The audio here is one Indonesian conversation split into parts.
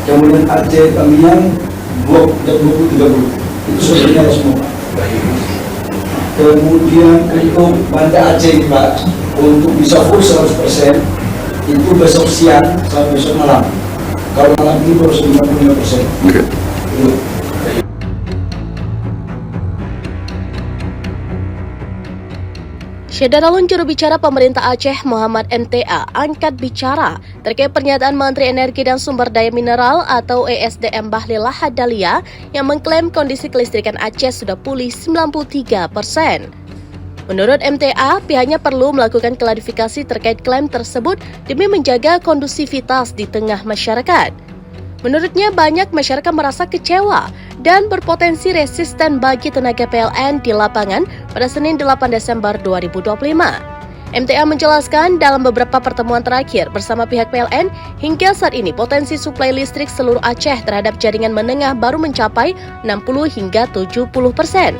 kemudian Aceh Tamiang 20-30 itu sudah dinyala semua Pak. Kemudian untuk Banda Aceh ini Pak, untuk bisa full 100% itu besok siang sampai besok malam. Kalau malam ini baru 95%. Syederalun juru bicara pemerintah Aceh Muhammad MTA angkat bicara terkait pernyataan Menteri Energi dan Sumber Daya Mineral atau ESDM Bahlil Lahadalia yang mengklaim kondisi kelistrikan Aceh sudah pulih 93%. Menurut MTA, pihaknya perlu melakukan klarifikasi terkait klaim tersebut demi menjaga kondusivitas di tengah masyarakat. Menurutnya, banyak masyarakat merasa kecewa dan berpotensi resisten bagi tenaga PLN di lapangan pada Senin 8 Desember 2025. MTA menjelaskan dalam beberapa pertemuan terakhir bersama pihak PLN, hingga saat ini potensi suplai listrik seluruh Aceh terhadap jaringan menengah baru mencapai 60 hingga 70%.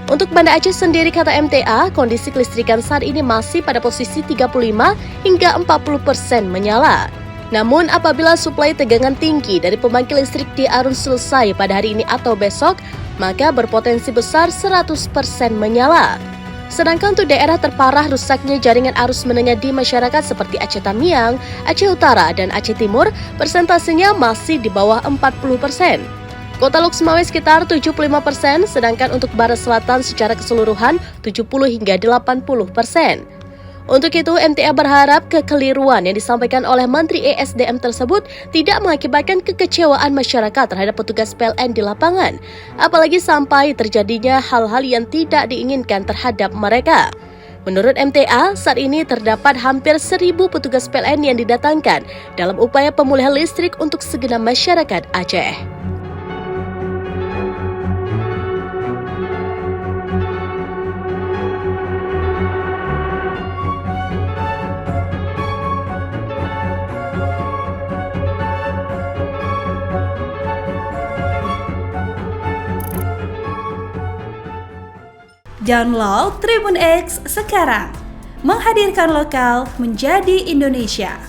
Untuk Banda Aceh sendiri, kata MTA, kondisi kelistrikan saat ini masih pada posisi 35 hingga 40% menyala. Namun apabila suplai tegangan tinggi dari pembangkit listrik di Arun selesai pada hari ini atau besok, maka berpotensi besar 100% menyala. Sedangkan untuk daerah terparah rusaknya jaringan arus menengah di masyarakat seperti Aceh Tamiang, Aceh Utara, dan Aceh Timur, persentasenya masih di bawah 40%. Kota Lok Sumawe sekitar 75%, sedangkan untuk Barat Selatan secara keseluruhan 70 hingga 80%. Untuk itu, MTA berharap kekeliruan yang disampaikan oleh Menteri ESDM tersebut tidak mengakibatkan kekecewaan masyarakat terhadap petugas PLN di lapangan, apalagi sampai terjadinya hal-hal yang tidak diinginkan terhadap mereka. Menurut MTA, saat ini terdapat hampir 1.000 petugas PLN yang didatangkan dalam upaya pemulihan listrik untuk segenap masyarakat Aceh. Download Tribun X sekarang, menghadirkan lokal menjadi Indonesia.